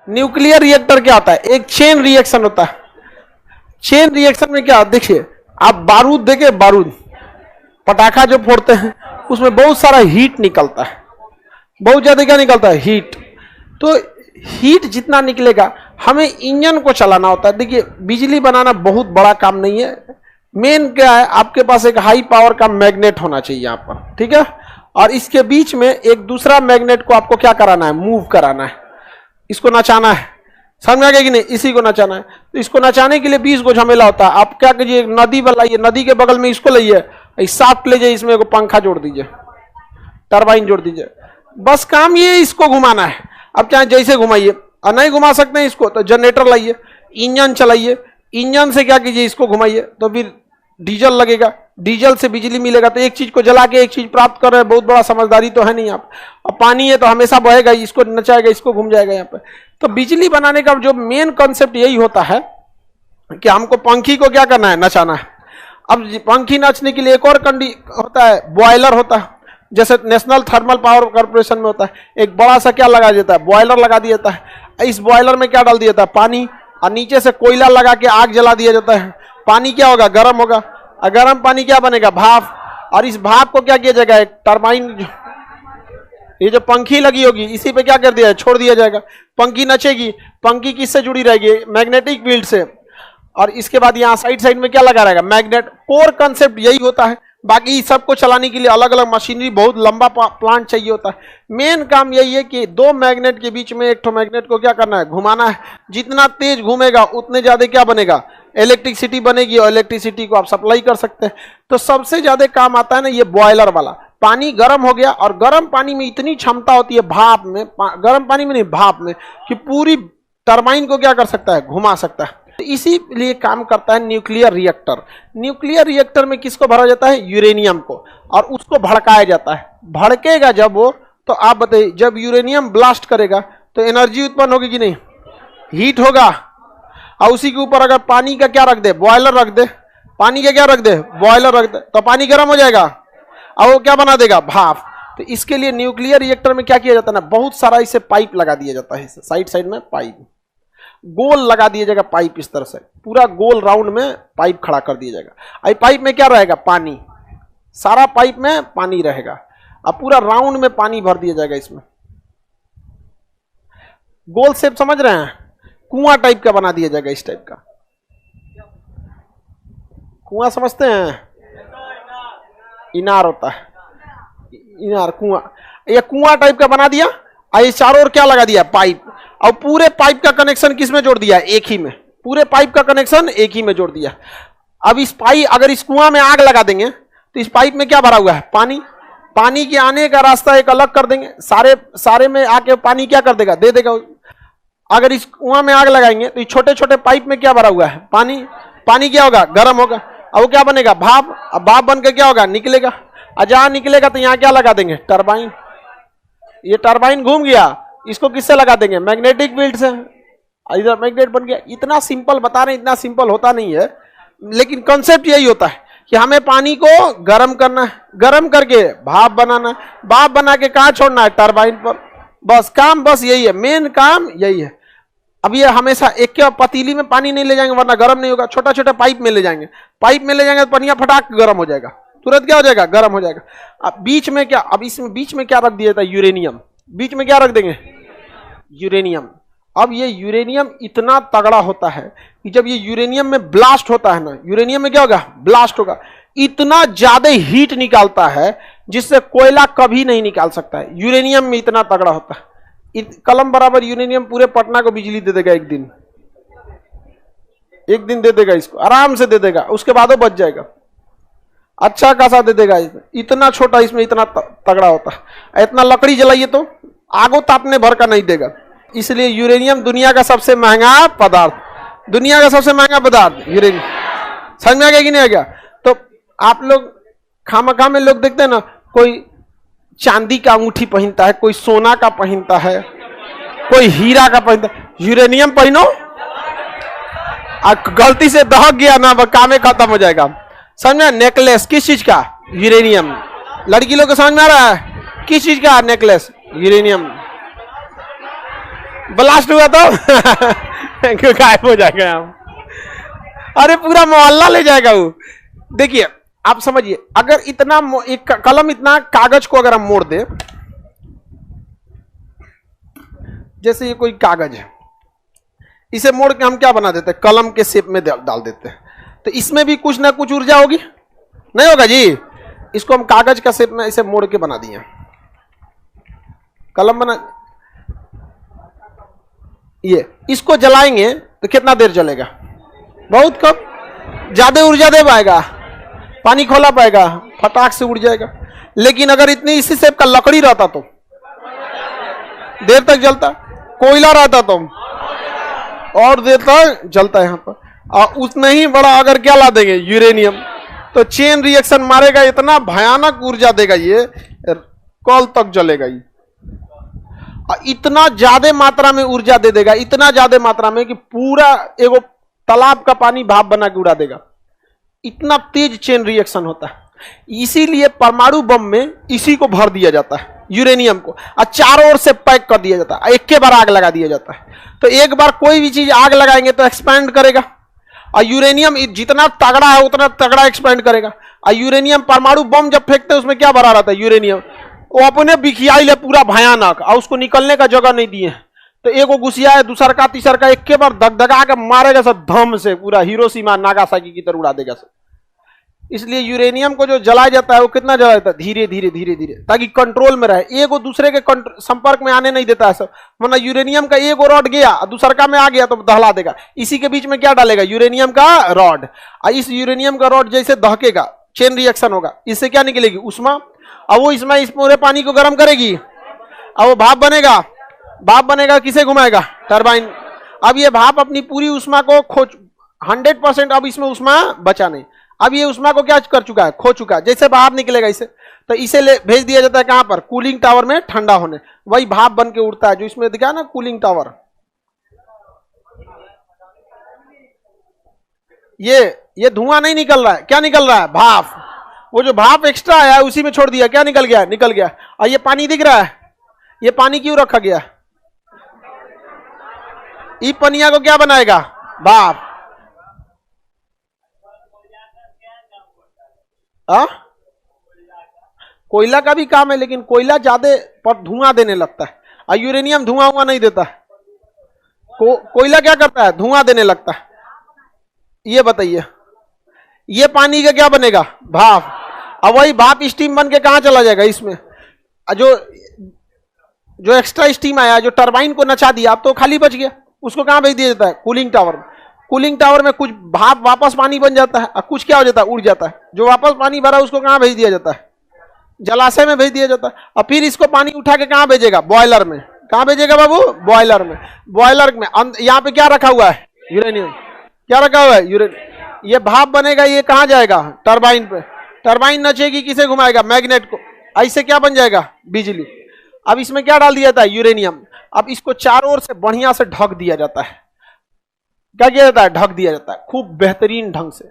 Nuclear reactor क्या होता है? एक चेन रिएक्शन होता है। चेन रिएक्शन में क्या, देखिए आप बारूद देखे, बारूद पटाखा जो फोड़ते हैं उसमें बहुत सारा हीट निकलता है, बहुत ज्यादा क्या निकलता है? हीट। तो हीट जितना निकलेगा हमें इंजन को चलाना होता है। देखिए बिजली बनाना बहुत बड़ा काम नहीं है, मेन क्या है, आपके पास एक हाई पावर का मैग्नेट होना चाहिए यहाँ पर, ठीक है। और इसके बीच में एक दूसरा मैग्नेट को आपको क्या कराना है? मूव कराना है, इसको नचाना है। समझ में आ गया कि नहीं? इसी को नचाना है। तो इसको नचाने के लिए 20 गो झमेला होता है। आप क्या कीजिए, नदी बनाइए, नदी के बगल में इसको लाइए, इस साफ्ट ले जाइए, इसमें एगो पंखा जोड़ दीजिए, टरबाइन जोड़ दीजिए, बस काम ये इसको घुमाना है। अब चाहे जैसे घुमाइए, और नहीं घुमा सकते हैं इसको तो जनरेटर लाइए, इंजन चलाइए, इंजन से क्या कीजिए, इसको घुमाइए, तो फिर डीजल लगेगा, डीजल से बिजली मिलेगा। तो एक चीज को जला के एक चीज प्राप्त कर रहे हैं, बहुत बड़ा समझदारी तो है नहीं आप। अब पानी है तो हमेशा बहेगा, इसको नचाएगा, इसको घूम जाएगा यहाँ पे। तो बिजली बनाने का जो मेन कॉन्सेप्ट यही होता है कि हमको पंखी को क्या करना है? नचाना है। अब पंखी नाचने के लिए एक और होता है, बॉयलर होता है, जैसे नेशनल थर्मल पावर कॉर्पोरेशन में होता है, एक बड़ा सा क्या लगा देता है? बॉयलर लगा दिया जाता है। इस बॉयलर में क्या डाल दिया जाता है? पानी, और नीचे से कोयला लगा के आग जला दिया जाता है। पानी क्या होगा? गर्म होगा, और गर्म पानी क्या बनेगा? भाप। और इस भाप को क्या किया जाएगा? एक टरबाइन, ये जो पंखी लगी होगी इसी पे क्या कर दिया है? छोड़ दिया जाएगा। पंखी नचेगी, पंखी किससे जुड़ी रहेगी? मैग्नेटिक फील्ड से। और इसके बाद यहाँ साइड साइड में क्या लगा रहेगा? मैग्नेट। कोर कंसेप्ट यही होता है। बाकी सबको चलाने के लिए अलग अलग मशीनरी, बहुत लंबा प्लांट चाहिए होता है। मेन काम यही है कि दो मैग्नेट के बीच में एक ठो मैग्नेट को क्या करना है? घुमाना है। जितना तेज घूमेगा उतने ज्यादा क्या बनेगा? इलेक्ट्रिसिटी बनेगी, और इलेक्ट्रिसिटी को आप सप्लाई कर सकते हैं। तो सबसे ज्यादा काम आता है ना ये बॉयलर वाला। पानी गर्म हो गया, और गर्म पानी में इतनी क्षमता होती है, भाप में, गर्म पानी में नहीं, भाप में, कि पूरी टरबाइन को क्या कर सकता है? घुमा सकता है। तो इसीलिए काम करता है न्यूक्लियर रिएक्टर। न्यूक्लियर रिएक्टर में किसको भरा जाता है? यूरेनियम को, और उसको भड़काया जाता है। भड़केगा जब वो, तो आप बताइए, जब यूरेनियम ब्लास्ट करेगा तो एनर्जी उत्पन्न होगी कि नहीं? हीट होगा। और उसी के ऊपर अगर पानी का क्या रख दे? बॉयलर रख दे। पानी का क्या रख दे? बॉयलर रख दे, तो पानी गर्म हो जाएगा, और वो क्या बना देगा? भाप। तो इसके लिए न्यूक्लियर रिएक्टर में क्या किया जाता है ना, बहुत सारा इसे पाइप लगा दिया जाता है, साइड साइड में पाइप गोल लगा दिया जाएगा। पाइप इस तरह से पूरा गोल राउंड में पाइप खड़ा कर दिया जाएगा। आई पाइप में क्या रहेगा? पानी। सारा पाइप में पानी रहेगा, अब पूरा राउंड में पानी भर दिया जाएगा। इसमें गोल शेप समझ रहे हैं? कुआं टाइप का बना दिया जाएगा, इस टाइप का कुआं समझते हैं? इनार होता है, इनार, कुआं। ये कुआं टाइप का बना दिया, और ये चारों ओर क्या लगा दिया? पाइप। और पूरे पाइप का कनेक्शन किस में जोड़ दिया? एक ही में। पूरे पाइप का कनेक्शन एक ही में जोड़ दिया। अब इस पाइप, अगर इस कुआं में आग लगा देंगे तो इस पाइप में क्या भरा हुआ है? पानी। पानी के आने का रास्ता एक अलग कर देंगे, सारे में आके पानी क्या कर देगा? दे देगा। अगर इस कुआं में आग लगाएंगे तो छोटे छोटे पाइप में क्या भरा हुआ है? पानी। पानी क्या होगा? गर्म होगा, और वो क्या बनेगा? भाप। अब भाप बनकर क्या होगा? निकलेगा, और जहां निकलेगा तो यहाँ क्या लगा देंगे? टरबाइन। ये टरबाइन घूम गया, इसको किससे लगा देंगे? मैग्नेटिक फील्ड से। इधर मैग्नेट बन गया। इतना सिंपल बता रहे हैं, इतना सिंपल होता नहीं है, लेकिन कॉन्सेप्ट यही होता है कि हमें पानी को गर्म करना है, गर्म करके भाप बनाना है, भाप बना के कहाँ छोड़ना है? टरबाइन पर। बस काम बस यही है, मेन काम यही है। अब ये हमेशा एक क्या पतीली में पानी नहीं ले जाएंगे वरना गर्म नहीं होगा, छोटा छोटा पाइप में ले जाएंगे। पाइप में ले जाएंगे तो पनिया फटाक गर्म हो जाएगा, तुरंत क्या हो जाएगा? गर्म हो जाएगा। अब बीच में क्या, अब इसमें बीच में क्या रख दिया था? यूरेनियम। बीच में क्या रख देंगे? यूरेनियम। अब ये यूरेनियम इतना तगड़ा होता है कि जब ये यूरेनियम में ब्लास्ट होता है ना, यूरेनियम में क्या होगा? ब्लास्ट होगा। इतना ज्यादा हीट निकालता है जिससे कोयला कभी नहीं निकाल सकता है। यूरेनियम में इतना तगड़ा होता है। कलम बराबर यूरेनियम पूरे पटना को बिजली दे देगा एक दिन, एक दिन दे देगा, इसको आराम से दे देगा। उसके बाद वो बच जाएगा, अच्छा खासा दे देगा। इतना छोटा, इसमें इतना तगड़ा होता है। इतना लकड़ी जलाइए तो आगो तापने भर का नहीं देगा। इसलिए यूरेनियम दुनिया का सबसे महंगा पदार्थ, दुनिया का सबसे महंगा पदार्थ यूरेनियम। समझ में आ गया कि नहीं आ गया? तो आप लोग खामखा में लोग देखते हैं ना, कोई चांदी का अंगूठी पहनता है, कोई सोना का पहनता है, कोई हीरा का पहनता है। यूरेनियम पहनो, गलती से दहक गया ना, काम खत्म हो जाएगा। समझ में? नेकलेस किस चीज का? यूरेनियम। लड़की लोग को समझ में आ रहा है? किस चीज का नेकलेस? यूरेनियम। ब्लास्ट हुआ तो क्यों गायब हो जाएगा हम? अरे पूरा मोहल्ला ले जाएगा वो। देखिए आप समझिए, अगर इतना एक कलम इतना कागज को अगर हम मोड़ दे, जैसे ये कोई कागज है, इसे मोड़ के हम क्या बना देते हैं, कलम के शेप में डाल देते हैं, तो इसमें भी कुछ ना कुछ ऊर्जा होगी, नहीं होगा जी? इसको हम कागज का शेप में इसे मोड़ के बना दिए, कलम बना, ये इसको जलाएंगे तो कितना देर जलेगा? बहुत कम, ज्यादा ऊर्जा दे पाएगा, पानी खोला पाएगा, फटाक से उड़ जाएगा। लेकिन अगर इतनी इसी शेप का लकड़ी रहता तो देर तक जलता, कोयला रहता तो और देर तक जलता है। यहाँ पर और उतना ही बड़ा अगर क्या ला देंगे, यूरेनियम, तो चेन रिएक्शन मारेगा, इतना भयानक ऊर्जा देगा, ये कल तक जलेगा ये, इतना ज्यादा मात्रा में ऊर्जा दे देगा, इतना ज्यादा मात्रा में कि पूरा एगो तालाब का पानी भाप बना के उड़ा देगा। इतना तेज चेन रिएक्शन होता है। इसीलिए परमाणु बम में इसी को भर दिया जाता है, यूरेनियम को, और चारों ओर से पैक कर दिया जाता है, एक के बार आग लगा दिया जाता है। तो एक बार कोई भी चीज आग लगाएंगे तो एक्सपैंड करेगा, और यूरेनियम जितना तगड़ा है उतना तगड़ा एक्सपैंड करेगा। और यूरेनियम परमाणु बम जब फेंकते हैं उसमें क्या भरा रहता है, यूरेनियम, वो अपने बिखियाई ले पूरा भयानक, और उसको निकलने का जगह नहीं दिए। तो एगो घुसिया है, दूसर का तीसर का, एक के बार दगदगा के मारेगा सब धम से, पूरा हिरोशिमा नागासाकी की तरह उड़ा देगा सब। इसलिए यूरेनियम को जो जलाया जाता है वो कितना जलाया जाता है, धीरे धीरे धीरे धीरे, ताकि कंट्रोल में रहे, एगो दूसरे के संपर्क में आने नहीं देता है सब। वरना यूरेनियम का एगो रॉड गया दूसर का में आ गया तो दहला देगा। इसी के बीच में क्या डालेगा, यूरेनियम का रॉड, और इस यूरेनियम का रॉड जैसे दहकेगा, चेन रिएक्शन होगा, इससे क्या निकलेगी, उष्मा, और वो इसमें इस पूरे पानी को गर्म करेगी, और वो भाप बनेगा। भाप बनेगा, किसे घुमाएगा, टरबाइन। अब ये भाप अपनी पूरी उष्मा को 100%, अब इसमें उष्मा बचा नहीं, अब ये उष्मा को क्या कर चुका है, खो चुका है। जैसे बाहर निकलेगा इसे, तो इसे भेज दिया जाता है कहां पर, कूलिंग टावर में ठंडा होने, वही भाप बन के उड़ता है, जो इसमें दिखा ना कूलिंग टावर। ये धुआं नहीं निकल रहा है, क्या निकल रहा है, भाप। वो जो भाप एक्स्ट्रा आया है उसी में छोड़ दिया, क्या निकल गया, निकल गया। और ये पानी दिख रहा है, ये पानी क्यों रखा गया, ई पनिया को क्या बनाएगा, भाप। कोयला का भी काम है, लेकिन कोयला ज्यादा पर धुआं देने लगता है, और यूरेनियम धुआं नहीं देता है। कोयला क्या करता है, धुआं देने लगता है। ये बताइए, ये पानी का क्या बनेगा, भाप। अब वही भाप स्टीम बन के कहां चला जाएगा, इसमें जो एक्स्ट्रा स्टीम आया, जो टरबाइन को नचा दिया, अब तो खाली बच गया, उसको कहां भेज दिया जाता है, कूलिंग टावर में। कूलिंग टावर में कुछ भाप वापस पानी बन जाता है, और कुछ क्या हो जाता है, उड़ जाता है। जो वापस पानी भरा उसको कहां भेज दिया जाता है, जलाशय में भेज दिया जाता है। और फिर इसको पानी उठा के कहां भेजेगा, बॉयलर में। कहां भेजेगा बाबू, बॉयलर में। बॉयलर में यहाँ पे क्या रखा हुआ है, यूरेनियम। क्या रखा हुआ है, यूरेनियम। ये भाप बनेगा, ये कहां जाएगा, टरबाइन पे। टरबाइन नचेगी, किसे घुमाएगा, मैग्नेट को। ऐसे क्या बन जाएगा, बिजली। अब इसमें क्या डाल दिया जाता है, यूरेनियम। अब इसको चारों ओर से बढ़िया से ढक दिया जाता है। क्या किया जाता है, ढक दिया जाता है खूब बेहतरीन ढंग से,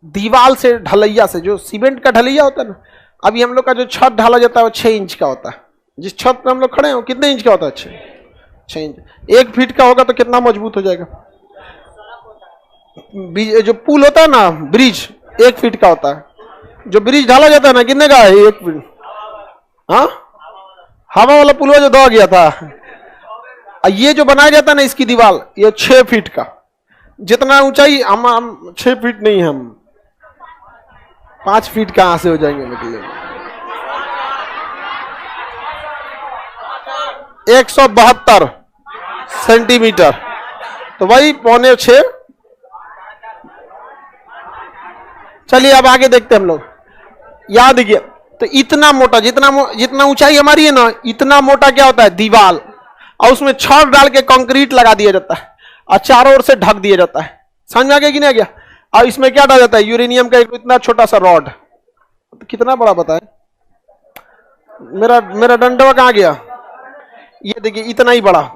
दीवार से, ढलैया से, जो सीमेंट का ढलैया होता है ना। अभी हम लोग का जो छत ढाला जाता है वो 6 इंच का होता है। जिस छत पे हम लोग खड़े हैं वो कितने इंच का होता है, 6 इंच। 1 फीट का होगा तो कितना मजबूत हो जाएगा। जो पुल होता है ना, ब्रिज, 1 फीट का होता है। जो ब्रिज ढाला जाता है ना, कितने का है, 1 फीट। हाँ, हवा वाला पुल जो दो गया था। ये जो बनाया जाता है ना, इसकी दीवार, ये 6 फीट का। जितना ऊंचाई हम 6 फीट नहीं, हम 5 फीट कहां से हो जाएंगे, निकले 172 सेंटीमीटर, तो वही 5.25। चलिए अब आगे देखते हैं हम लोग। याद देखिए, तो इतना मोटा, जितना ऊंचाई हमारी है ना, इतना मोटा क्या होता है, दीवार। और उसमें छड़ डाल के कंक्रीट लगा दिया जाता है, और चारों ओर से ढक दिया जाता है। समझ में आ गया कि नहीं आ गया। और इसमें क्या डाला जाता है, यूरेनियम का एक इतना छोटा सा रॉड। तो कितना बड़ा बताए, मेरा डंडा कहां गया, ये देखिए इतना ही बड़ा,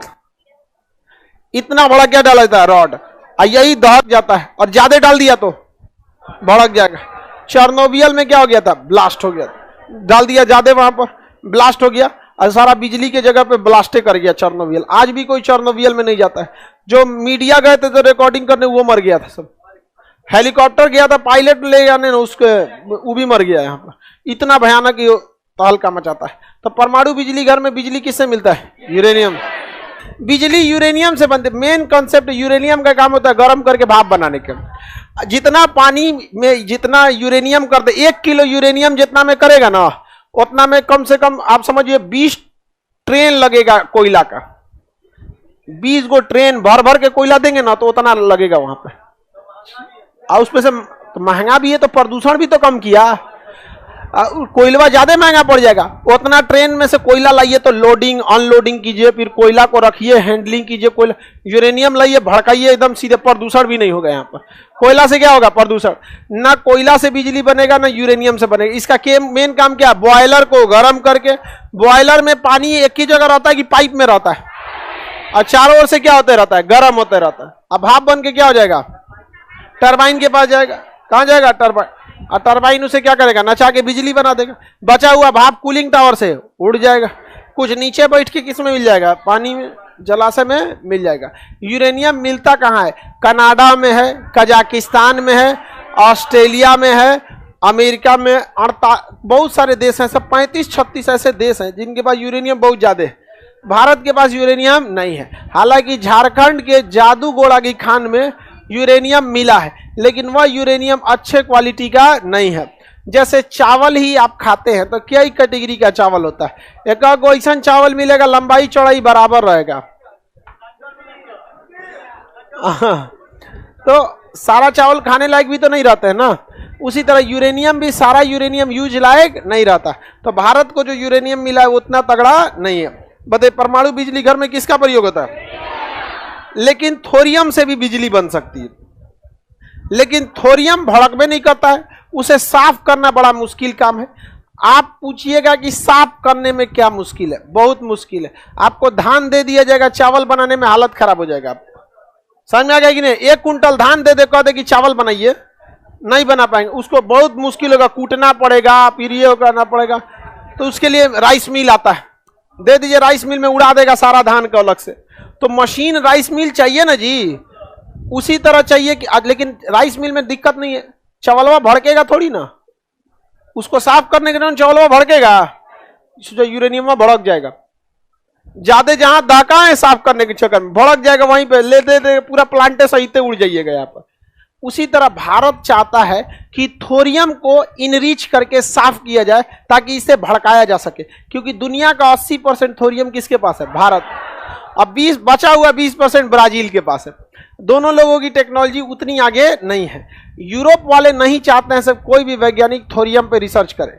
इतना बड़ा क्या डाला जाता है, रॉड। और यही दहक जाता है, और ज्यादा डाल दिया तो भड़क जाएगा। चेरनोबिल में क्या हो गया था, ब्लास्ट हो गया, डाल दिया ज्यादा, वहां पर ब्लास्ट हो गया। और सारा बिजली के जगह पे ब्लास्टे कर गया चेरनोबिल। आज भी कोई चेरनोबिल में नहीं जाता है। जो मीडिया गए थे तो रिकॉर्डिंग करने, वो मर गया था सब। हेलीकॉप्टर गया था, पायलट ले जाने, उसके वो भी मर गया। यहाँ पर इतना भयानक ये तहलका मचाता है। तो परमाणु बिजली घर में बिजली किससे मिलता है? यूरेनियम। बिजली यूरेनियम से बनती। मेन कॉन्सेप्ट यूरेनियम का काम होता है गर्म करके भाप बनाने का। जितना पानी में जितना यूरेनियम कर दे, 1 किलो यूरेनियम जितना में करेगा ना, उतना में कम से कम आप समझिए 20 ट्रेन लगेगा कोयला का। 20 गो ट्रेन भर भर के कोयला देंगे ना, तो उतना लगेगा वहां पे। और उसमें से तो महंगा भी है, तो प्रदूषण भी तो कम किया। कोयला ज्यादा महंगा पड़ जाएगा। उतना ट्रेन में से कोयला लाइए तो लोडिंग अनलोडिंग कीजिए, फिर कोयला को रखिए, हैंडलिंग कीजिए। कोयला यूरेनियम लाइए, भड़काइए, एकदम सीधे, प्रदूषण भी नहीं होगा। यहाँ पर कोयला से क्या होगा? प्रदूषण। ना कोयला से बिजली बनेगा, ना यूरेनियम से बनेगा। इसका मेन काम क्या है? बॉयलर को गर्म करके, बॉयलर में पानी एक ही जगह रहता है कि पाइप में रहता है, और चारों ओर से क्या होते रहता है? गर्म होते रहता है। अब भाप बन के क्या हो जाएगा? टरबाइन के पास जाएगा। कहां जाएगा? टरबाइन। और टरबाइन उसे क्या करेगा? नचा के बिजली बना देगा। बचा हुआ भाप कूलिंग टावर से उड़ जाएगा। कुछ नीचे बैठ के किस में मिल जाएगा? पानी में, जलाशय में मिल जाएगा। यूरेनियम मिलता कहाँ है? कनाडा में है, कजाकिस्तान में है, ऑस्ट्रेलिया में है, अमेरिका में, बहुत सारे देश हैं। सब 35-36 ऐसे देश हैं जिनके पास यूरेनियम बहुत ज्यादा है। भारत के पास यूरेनियम नहीं है। हालांकि झारखंड के जादूगोड़ा की खान में यूरेनियम मिला है, लेकिन वह यूरेनियम अच्छे क्वालिटी का नहीं है। जैसे चावल ही आप खाते हैं तो कई कैटेगरी का चावल होता है। एक ऐसा चावल मिलेगा लंबाई चौड़ाई बराबर रहेगा, तो सारा चावल खाने लायक भी तो नहीं रहता है ना। उसी तरह यूरेनियम भी, सारा यूरेनियम यूज लायक नहीं रहता। तो भारत को जो यूरेनियम मिला है उतना तगड़ा नहीं है। बताइए परमाणु बिजली घर में किसका प्रयोग होता है? लेकिन थोरियम से भी बिजली बन सकती है, लेकिन थोरियम भड़कबे नहीं करता है। उसे साफ करना बड़ा मुश्किल काम है। आप पूछिएगा कि साफ करने में क्या मुश्किल है? बहुत मुश्किल है। आपको धान दे दिया जाएगा, चावल बनाने में हालत खराब हो जाएगा। आपको समझ में आ गया कि नहीं? 1 कुंटल धान दे दे, कह दे कि चावल बनाइए, नहीं बना पाएंगे। उसको बहुत मुश्किल होगा, कूटना पड़ेगा, फिर ये करना पड़ेगा। तो उसके लिए राइस मिल आता है, दे दीजिए, राइस मिल में उड़ा देगा सारा धान का अलग से। तो मशीन राइस मिल चाहिए ना जी, उसी तरह चाहिए कि लेकिन राइस मिल में दिक्कत नहीं है, चावलवा भड़केगा थोड़ी ना। उसको साफ करने के लिए चावलवा भड़केगा, यूरेनियम भड़क जाएगा। ज्यादा जहां दहका है साफ करने के चक्कर में भड़क जाएगा, वहीं पे ले दे पूरा प्लांटे सहित उड़ जाइएगा यहाँ पर। उसी तरह भारत चाहता है कि थोरियम को इनरिच करके साफ किया जाए ताकि इसे भड़काया जा सके, क्योंकि दुनिया का 80% थोरियम किसके पास है? भारत। अब 20 बचा हुआ 20% ब्राजील के पास है। दोनों लोगों की टेक्नोलॉजी उतनी आगे नहीं है। यूरोप वाले नहीं चाहते हैं सब कोई भी वैज्ञानिक थोरियम पे रिसर्च करे।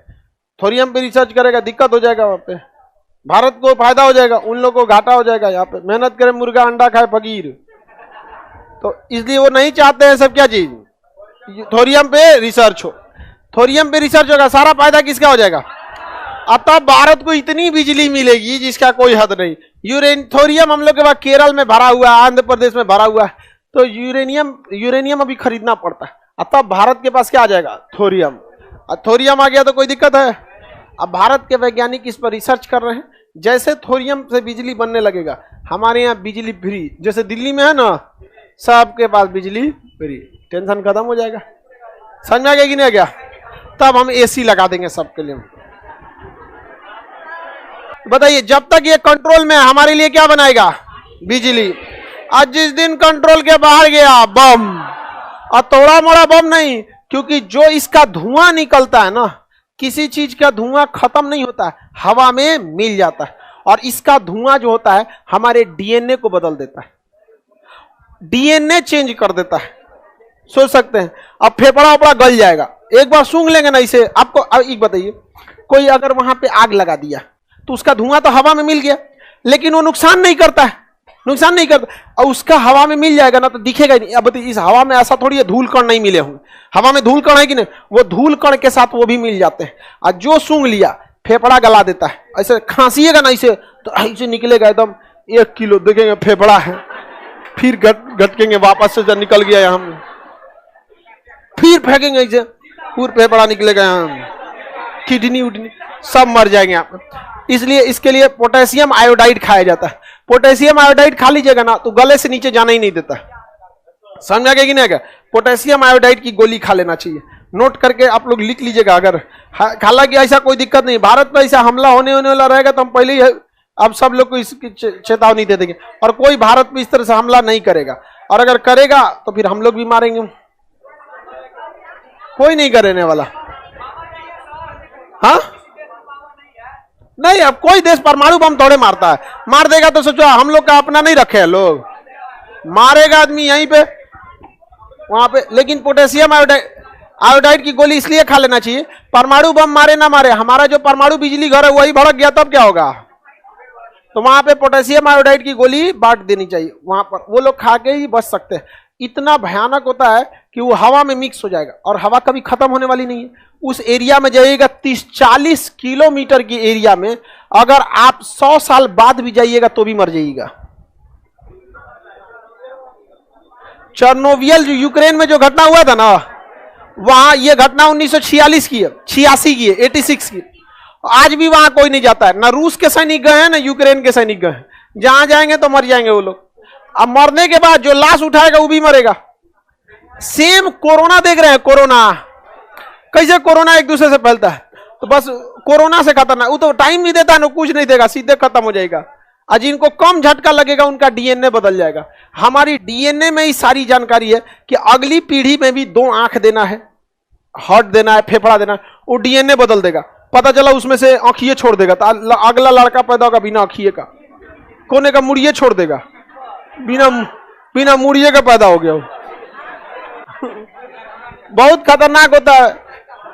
थोरियम पे रिसर्च करेगा दिक्कत हो जाएगा, वहां पे भारत को फायदा हो जाएगा, उन लोगों को घाटा हो जाएगा। यहाँ पे मेहनत करे मुर्गा अंडा खाए फकीर, तो इसलिए वो नहीं चाहते हैं सब क्या चीज थोरियम पे रिसर्च हो। थोरियम पे रिसर्च होगा, सारा फायदा किसका हो जाएगा? अतः भारत को इतनी बिजली मिलेगी जिसका कोई हद नहीं। थोरियम हम लोग के पास केरल में भरा हुआ है, आंध्र प्रदेश में भरा हुआ है, तो यूरेनियम अभी खरीदना पड़ता है। अतः भारत के पास क्या आ जाएगा? थोरियम। थोरियम आ गया तो कोई दिक्कत है? अब भारत के वैज्ञानिक इस पर रिसर्च कर रहे हैं। जैसे थोरियम से बिजली बनने लगेगा, हमारे यहाँ बिजली फ्री, जैसे दिल्ली में है ना, सबके पास बिजली फ्री, टेंशन खत्म हो जाएगा। समझ में आ गया कि नहीं आ गया? तब हम एसी लगा देंगे सबके लिए। बताइए, जब तक ये कंट्रोल में है हमारे लिए क्या बनाएगा? बिजली। आज जिस दिन कंट्रोल के बाहर गया, बम। और थोड़ा मोड़ा बम नहीं, क्योंकि जो इसका धुआं निकलता है ना, किसी चीज का धुआं खत्म नहीं होता है, हवा में मिल जाता है। और इसका धुआं जो होता है हमारे डीएनए को बदल देता है, डीएनए चेंज कर देता है। सोच सकते हैं, अब फेफड़ा उपड़ा गल जाएगा, एक बार सूंघ लेंगे ना इसे। आपको अब एक बताइए, कोई अगर वहां पे आग लगा दिया तो उसका धुआं तो हवा में मिल गया, लेकिन वो नुकसान नहीं करता है, नुकसान नहीं करता। और उसका हवा में मिल जाएगा ना तो दिखेगा ही नहीं। अब इस हवा में ऐसा थोड़ी है धूल कण नहीं मिले होंगे, हवा में धूल कण है कि नहीं, वो धूल कण के साथ वो भी मिल जाते हैं। और जो सूंघ लिया फेफड़ा गला देता है। ऐसे खांसीएगा ना इसे तो ऐसे निकलेगा एकदम 1 किलो, देखेंगे फेफड़ा है, फिर गटकेंगे वापस से, जब निकल गया यहाँ फिर फेंकेंगे इसे, पूरा फेफड़ा निकलेगा यहाँ, किडनी उडनी सब मर जाएंगे आप। इसलिए इसके लिए पोटेशियम आयोडाइड खाया जाता है। पोटेशियम आयोडाइड खा लीजिएगा ना तो गले से नीचे जाना ही नहीं देता। समझ गया कि नहीं? क्या पोटेशियम आयोडाइड की गोली खा लेना चाहिए, नोट करके आप लोग लिख लीजिएगा। अगर हालांकि ऐसा कोई दिक्कत नहीं, भारत में ऐसा हमला होने वाला रहेगा तो हम पहले ही अब सब लोग को इसकी चेतावनी दे देंगे और कोई भारत में इस तरह से हमला नहीं करेगा। और अगर करेगा तो फिर हम लोग भी मारेंगे, कोई नहीं करने वाला। हाँ नहीं, अब कोई देश परमाणु बम थोड़े मारता है, मार देगा तो सोचो हम लोग का अपना नहीं रखे हैं लोग, मारेगा आदमी यहीं पे वहां पे। लेकिन पोटेशियम आयोडाइड की गोली इसलिए खा लेना चाहिए, परमाणु बम मारे ना मारे, हमारा जो परमाणु बिजली घर है वही भड़क गया तब क्या होगा? तो वहां पे पोटेशियम आयोडाइड की गोली बांट देनी चाहिए, वहां पर वो लोग खा के ही बच सकते हैं। इतना भयानक होता है कि वो हवा में मिक्स हो जाएगा और हवा कभी खत्म होने वाली नहीं है। उस एरिया में जाइएगा 30-40 किलोमीटर की एरिया में, अगर आप 100 साल बाद भी जाइएगा तो भी मर जाइएगा। चेर्नोबिल जो यूक्रेन में जो घटना हुआ था ना, वहां ये घटना 1946 की है, 86 की है, 86 की। आज भी वहां कोई नहीं जाता है, ना रूस के सैनिक गए हैं ना यूक्रेन के सैनिक गए हैं। जहां जाएंगे तो मर जाएंगे वो लोग। अब मरने के बाद जो लाश उठाएगा वो भी मरेगा। सेम कोरोना देख रहे हैं, कोरोना कैसे कोरोना एक दूसरे से फैलता है। तो बस कोरोना से खतरनाक, वो तो टाइम नहीं देता है ना, कुछ नहीं देगा, सीधे खत्म हो जाएगा। और जिनको कम झटका लगेगा उनका डीएनए बदल जाएगा। हमारी डीएनए में ही सारी जानकारी है कि अगली पीढ़ी में भी 2 आंख देना है, हार्ट देना है, फेफड़ा देना है, वो डीएनए बदल देगा। पता चला उसमें से आंखिए छोड़ देगा तो अगला लड़का पैदा होगा बिना आंखिए का, कोने का मुड़िए छोड़ देगा, बिना मुड़िए का पैदा हो गया वो। बहुत खतरनाक होता है।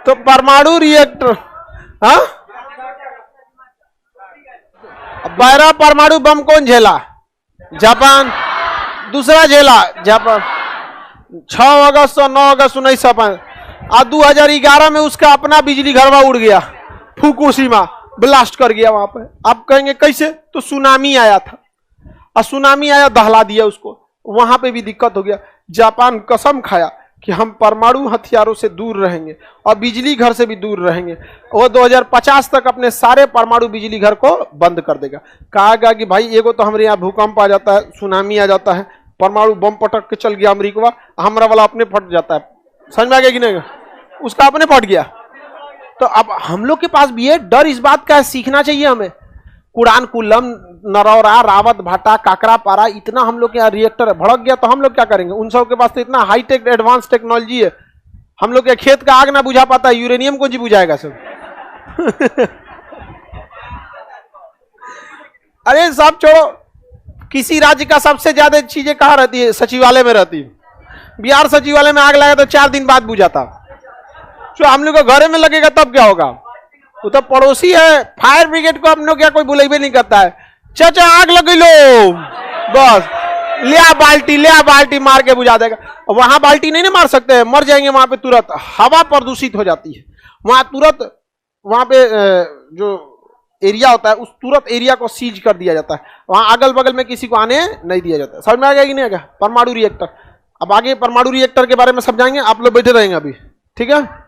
तो परमाणु रिएक्टर, हाँ 12 परमाणु बम कौन झेला? जापान। दूसरा झेला जापान 6 अगस्त और 9 अगस्त 1905। और 2011 में उसका अपना बिजली घरवा उड़ गया, फुकुशिमा ब्लास्ट कर गया वहां पे। आप कहेंगे कैसे? तो सुनामी आया था और सुनामी आया दहला दिया उसको, वहां पे भी दिक्कत हो गया। जापान कसम खाया कि हम परमाणु हथियारों से दूर रहेंगे और बिजली घर से भी दूर रहेंगे। वो 2050 तक अपने सारे परमाणु बिजली घर को बंद कर देगा। कहा गया कि भाई एगो तो हमारे यहाँ भूकंप आ जाता है, सुनामी आ जाता है, परमाणु बम पटक के चल गया अमेरिका, हमारा वाला अपने फट जाता है। समझ में आ गया कि नहीं? उसका अपने फट गया। तो अब हम लोग के पास भी है डर, इस बात का सीखना चाहिए हमें। कुरान कुलम, नरौरा, रावत भाटा, काकरा पारा, इतना हम लोग के यहाँ रिएक्टर है, भड़क गया तो हम लोग क्या करेंगे? उन सब के पास तो इतना हाईटेक एडवांस टेक्नोलॉजी है, हम लोग के खेत का आग ना बुझा पाता है, यूरेनियम को जी बुझाएगा सब। अरे सब छोड़ो, किसी राज्य का सबसे ज्यादा चीजें कहाँ रहती है? सचिवालय में रहती है। बिहार सचिवालय में आग लगा तो 4 दिन बाद बुझाता। तो हम लोग को घरे में लगेगा तब क्या होगा? वो तो पड़ोसी है, फायर ब्रिगेड को हम लोग क्या कोई बुलाइबे नहीं करता है। चाचा आग लग गई लो, बस ले बाल्टी मार के बुझा देगा। वहां बाल्टी नहीं ना मार सकते हैं, मर जाएंगे वहां पे तुरंत। हवा प्रदूषित हो जाती है वहां तुरंत, वहां पे जो एरिया होता है उस तुरंत एरिया को सीज कर दिया जाता है, वहां अगल बगल में किसी को आने नहीं दिया जाता। समझ में आ गया कि नहीं आ गया? परमाणु रिएक्टर। अब आगे परमाणु रिएक्टर के बारे में समझाएंगे, आप लोग बैठे रहेंगे अभी, ठीक है?